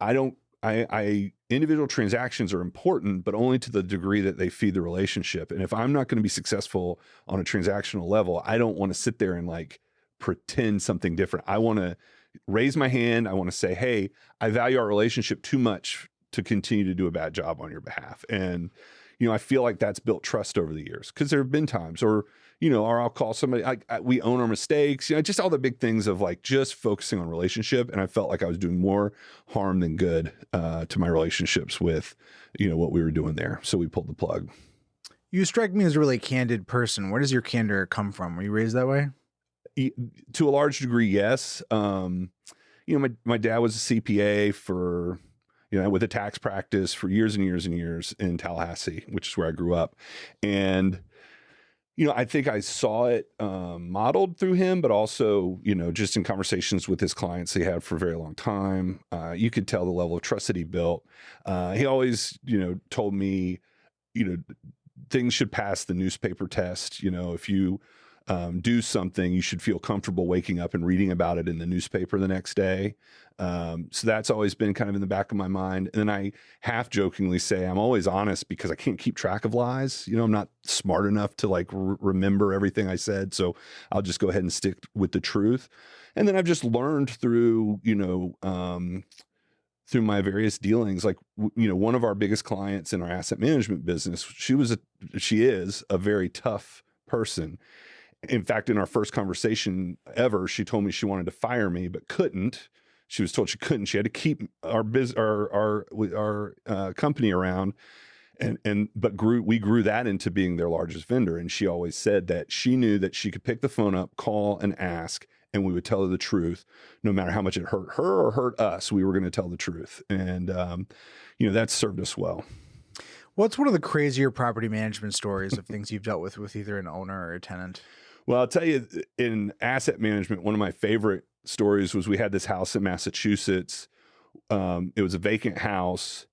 I individual transactions are important, but only to the degree that they feed the relationship. And if I'm not going to be successful on a transactional level, I don't want to sit there and like pretend something different. I want to raise my hand. I want to say, hey, I value our relationship too much to continue to do a bad job on your behalf. And, I feel like that's built trust over the years, because there have been times or I'll call somebody, we own our mistakes, just all the big things of like just focusing on relationship. And I felt like I was doing more harm than good to my relationships with, what we were doing there. So we pulled the plug. You strike me as a really candid person. Where does your candor come from? Were you raised that way? To a large degree, yes. My dad was a CPA for, with a tax practice for years and years and years in Tallahassee, which is where I grew up. And I think I saw it modeled through him, but also, just in conversations with his clients he had for a very long time, you could tell the level of trust that he built. He always, told me, things should pass the newspaper test. If you do something, you should feel comfortable waking up and reading about it in the newspaper the next day. So that's always been kind of in the back of my mind. And then I half jokingly say I'm always honest because I can't keep track of lies. I'm not smart enough to like remember everything I said. So I'll just go ahead and stick with the truth. And then I've just learned through, through my various dealings, like, one of our biggest clients in our asset management business, she is a very tough person. In fact, in our first conversation ever, she told me she wanted to fire me, but couldn't. She was told she couldn't. She had to keep our company around, but we grew that into being their largest vendor. And she always said that she knew that she could pick the phone up, call, and ask, and we would tell her the truth, no matter how much it hurt her or hurt us. We were going to tell the truth, and that's served us well. What's one of the crazier property management stories of things you've dealt with either an owner or a tenant? Well, I'll tell you, in asset management, one of my favorite stories was we had this house in Massachusetts. It was a vacant house,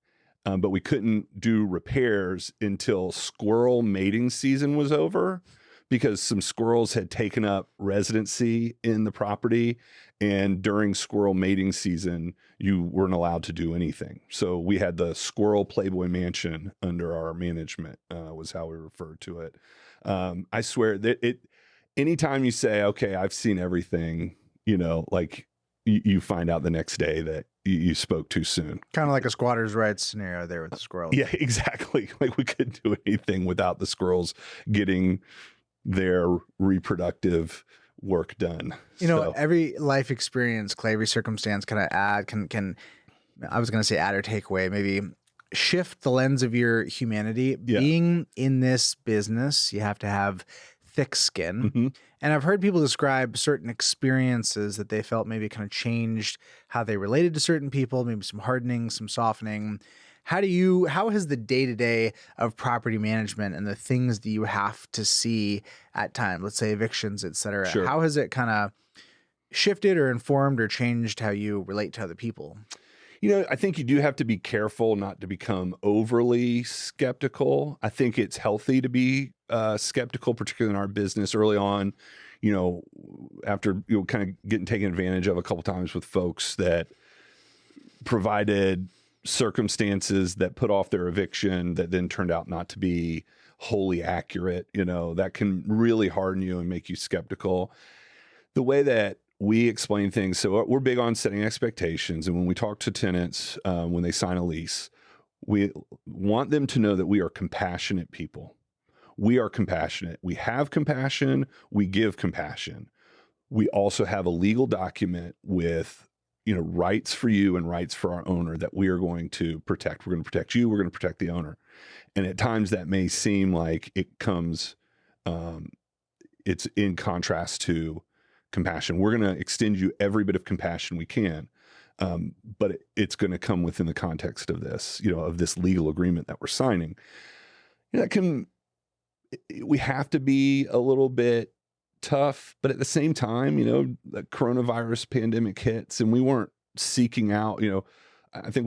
but we couldn't do repairs until squirrel mating season was over because some squirrels had taken up residency in the property. And during squirrel mating season, you weren't allowed to do anything. So we had the Squirrel Playboy mansion under our management, was how we referred to it. I swear that anytime you say, okay, I've seen everything, like you find out the next day that you spoke too soon. Kind of like a squatter's rights scenario there with the squirrels. Yeah, exactly. Like we couldn't do anything without the squirrels getting their reproductive work done. Every life experience, Clay, every circumstance kind of can I was going to say add or take away, maybe shift the lens of your humanity. Yeah. Being in this business, you have to have thick skin. Mm-hmm. And I've heard people describe certain experiences that they felt maybe kind of changed how they related to certain people, maybe some hardening, some softening. How has the day-to-day of property management and the things that you have to see at times, let's say evictions, et cetera, Sure. how has it kind of shifted or informed or changed how you relate to other people? I think you do have to be careful not to become overly skeptical. I think it's healthy to be skeptical, particularly in our business early on, after kind of getting taken advantage of a couple times with folks that provided circumstances that put off their eviction that then turned out not to be wholly accurate. That can really harden you and make you skeptical. The way that we explain things, so we're big on setting expectations. And when we talk to tenants, when they sign a lease, we want them to know that we are compassionate people. We are compassionate. We have compassion. We give compassion. We also have a legal document with rights for you and rights for our owner that we are going to protect. We're going to protect you. We're going to protect the owner. And at times that may seem like it comes, it's in contrast to compassion. We're going to extend you every bit of compassion we can. But it's going to come within the context of this, of this legal agreement that we're signing. We have to be a little bit tough, but at the same time, the coronavirus pandemic hits and we weren't seeking out, I think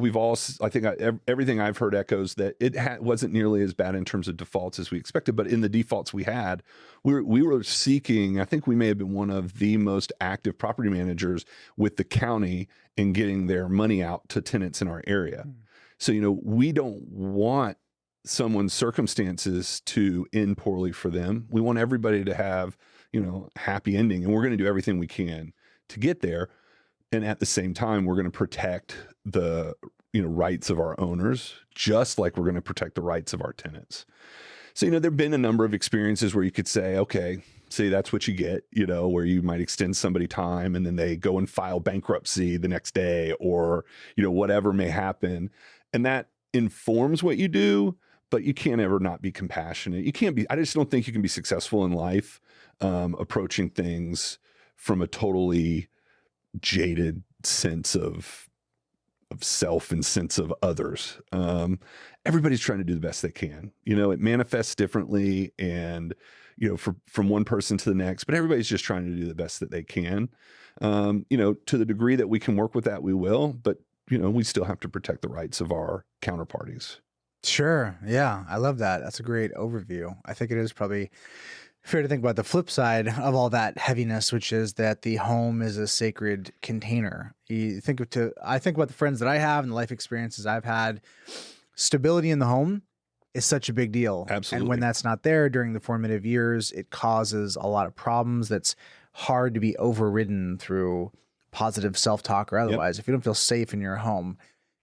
everything I've heard echoes that it wasn't nearly as bad in terms of defaults as we expected, but in the defaults we had, we were seeking, I think we may have been one of the most active property managers with the county in getting their money out to tenants in our area. So, we don't want someone's circumstances to end poorly for them. We want everybody to have happy ending, and we're going to do everything we can to get there. And at the same time, we're going to protect the rights of our owners, just like we're going to protect the rights of our tenants. So, there've been a number of experiences where you could say, okay, see, that's what you get, where you might extend somebody time and then they go and file bankruptcy the next day or, whatever may happen. And that informs what you do, but you can't ever not be compassionate. I just don't think you can be successful in life approaching things from a totally jaded sense of self and sense of others. Everybody's trying to do the best they can. It manifests differently and, from one person to the next, but everybody's just trying to do the best that they can. To the degree that we can work with that, we will, but, we still have to protect the rights of our counterparties. Sure. Yeah. I love that. That's a great overview. I think it is probably fair to think about the flip side of all that heaviness, which is that the home is a sacred container. I think about the friends that I have and the life experiences I've had. Stability in the home is such a big deal. Absolutely. And when that's not there during the formative years, it causes a lot of problems that's hard to be overridden through positive self-talk or otherwise. Yep. If you don't feel safe in your home,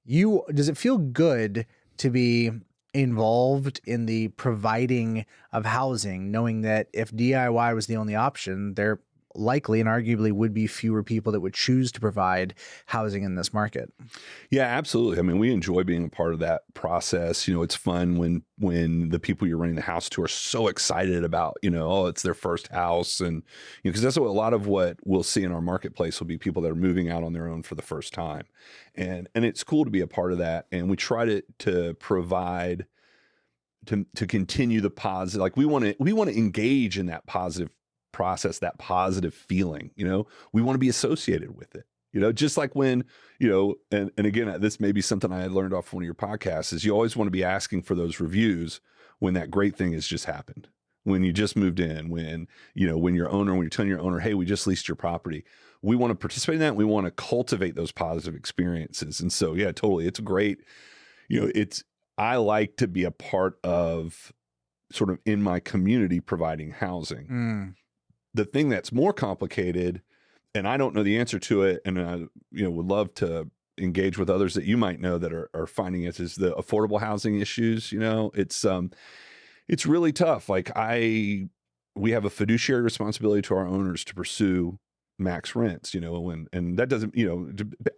does it feel good to be involved in the providing of housing, knowing that if DIY was the only option, there likely and arguably would be fewer people that would choose to provide housing in this market? Yeah, absolutely. I mean, we enjoy being a part of that process. It's fun when the people you're renting the house to are so excited about, it's their first house. And, because that's a lot of what we'll see in our marketplace will be people that are moving out on their own for the first time. And it's cool to be a part of that. And we try to provide to continue the positive. Like we want to engage in that positive process, that positive feeling. We want to be associated with it. Just like when, and again, this may be something I had learned off one of your podcasts, is you always want to be asking for those reviews when that great thing has just happened, when you just moved in, when you're telling your owner, hey, we just leased your property. We want to participate in that. We want to cultivate those positive experiences. And so, yeah, totally. It's great. I like to be a part of sort of in my community providing housing. The thing that's more complicated, and I don't know the answer to it, and I would love to engage with others that you might know that are finding it, is the affordable housing issues. It's really tough. Like we have a fiduciary responsibility to our owners to pursue max rents, and that doesn't,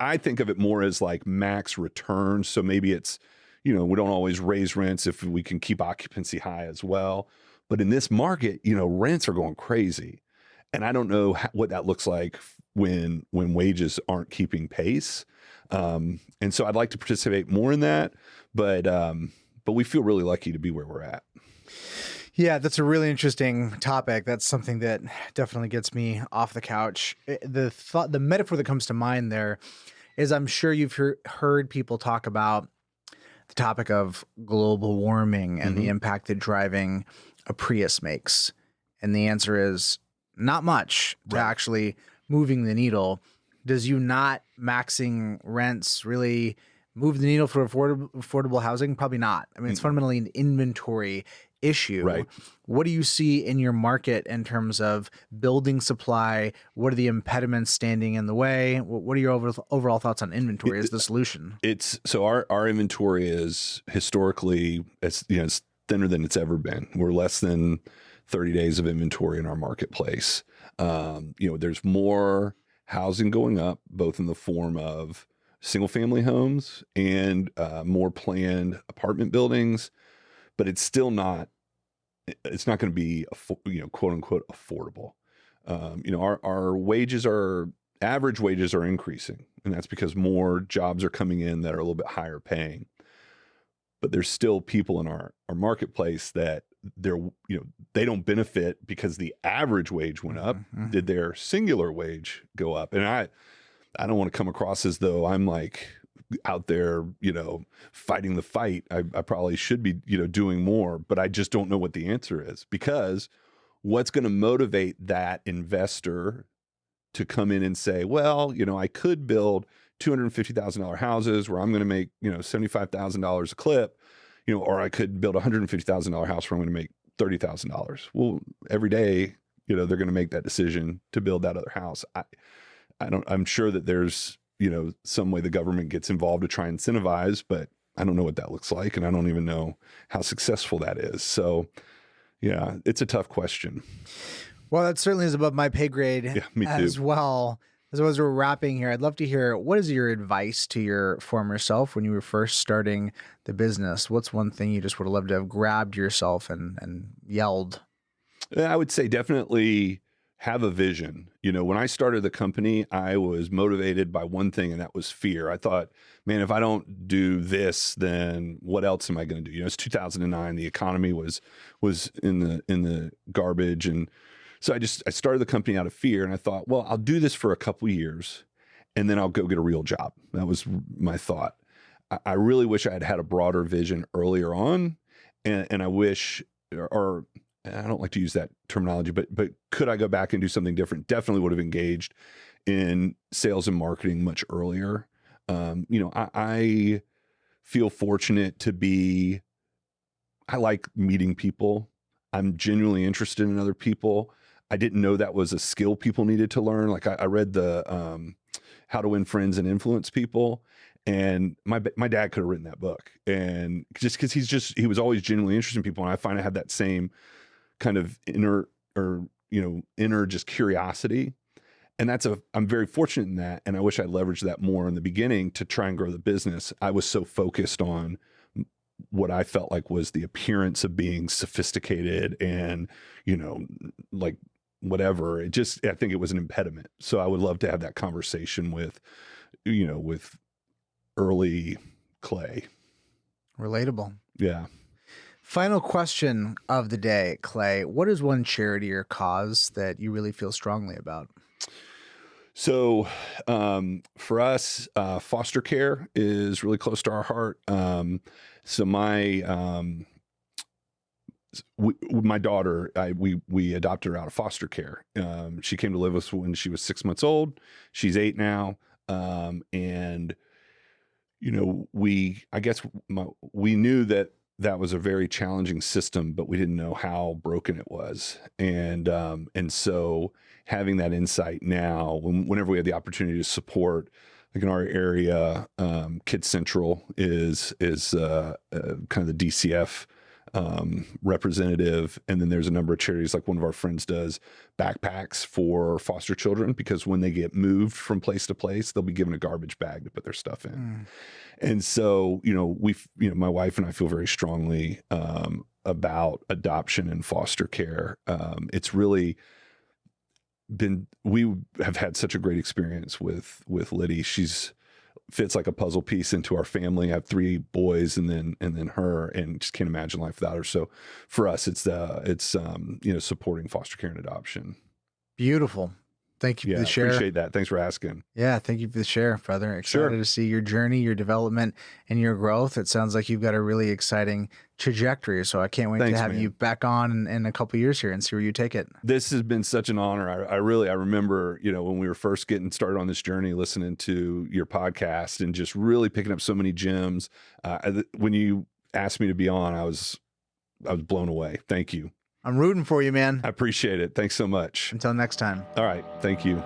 I think of it more as like max returns. So maybe it's, we don't always raise rents if we can keep occupancy high as well. But in this market, rents are going crazy. And I don't know what that looks like when wages aren't keeping pace. And so I'd like to participate more in that, but we feel really lucky to be where we're at. Yeah, that's a really interesting topic. That's something that definitely gets me off the couch. The metaphor that comes to mind there is, I'm sure you've heard people talk about the topic of global warming and the impact that driving a Prius makes. And the answer is not much to actually moving the needle. Does you not maxing rents really move the needle for affordable housing? Probably not. I mean, it's fundamentally an inventory issue. Right. What do you see in your market in terms of building supply? What are the impediments standing in the way? What are your overall thoughts on inventory as the solution? So our inventory is historically, it's thinner than it's ever been. We're less than 30 days of inventory in our marketplace. There's more housing going up, both in the form of single family homes and more planned apartment buildings, but it's still not going to be, quote unquote, affordable. Our average wages are increasing, and that's because more jobs are coming in that are a little bit higher paying. But there's still people in our marketplace that they don't benefit because the average wage went up. Did their singular wage go up? And I don't want to come across as though I'm like out there, fighting the fight. I probably should be, doing more, but I just don't know what the answer is, because what's going to motivate that investor to come in and say, well, I could build $250,000 houses where I'm going to make, $75,000 a clip, or I could build a $150,000 house where I'm going to make $30,000. Well, every day, they're going to make that decision to build that other house. I'm sure that there's, some way the government gets involved to try and incentivize, but I don't know what that looks like. And I don't even know how successful that is. So yeah, it's a tough question. Well, that certainly is above my pay grade. Yeah, me too. As well. As we're wrapping here, I'd love to hear, what is your advice to your former self when you were first starting the business? What's one thing you just would have loved to have grabbed yourself and yelled? I would say definitely have a vision. When I started the company, I was motivated by one thing, and that was fear. I thought, man, if I don't do this, then what else am I going to do? It's 2009. The economy was in the garbage, and so I started the company out of fear, and I thought, well, I'll do this for a couple years, and then I'll go get a real job. That was my thought. I really wish I had had a broader vision earlier on, and I wish, or I don't like to use that terminology, but could I go back and do something different? Definitely would have engaged in sales and marketing much earlier. I feel fortunate to be, I like meeting people. I'm genuinely interested in other people. I didn't know that was a skill people needed to learn. Like I read the How to Win Friends and Influence People, and my dad could have written that book. And just because he was always genuinely interested in people, and I find I have that same kind of inner just curiosity. And I'm very fortunate in that. And I wish I'd leveraged that more in the beginning to try and grow the business. I was so focused on what I felt like was the appearance of being sophisticated and, like whatever. I think it was an impediment. So I would love to have that conversation with early Clay. Relatable. Yeah. Final question of the day, Clay. What is one charity or cause that you really feel strongly about? So for us, foster care is really close to our heart. So my daughter, we adopted her out of foster care. She came to live with us when she was 6 months old. She's 8 now. And we knew that was a very challenging system, but we didn't know how broken it was. And so having that insight now, whenever we have the opportunity to support, like in our area, Kid Central is kind of the DCF representative. And then there's a number of charities, like one of our friends does backpacks for foster children, because when they get moved from place to place, they'll be given a garbage bag to put their stuff in. And so, my wife and I feel very strongly about adoption and foster care. It's really we have had such a great experience with Liddy. She's fits like a puzzle piece into our family. I have 3 boys and then her, and just can't imagine life without her. So for us, it's supporting foster care and adoption. Beautiful. Thank you for the share. Appreciate that. Thanks for asking. Yeah, thank you for the share, brother. Excited to see your journey, your development, and your growth. It sounds like you've got a really exciting trajectory. So I can't wait to have you back on in a couple of years here and see where you take it. This has been such an honor. I remember, when we were first getting started on this journey, listening to your podcast and just really picking up so many gems. When you asked me to be on, I was blown away. Thank you. I'm rooting for you, man. I appreciate it. Thanks so much. Until next time. All right. Thank you.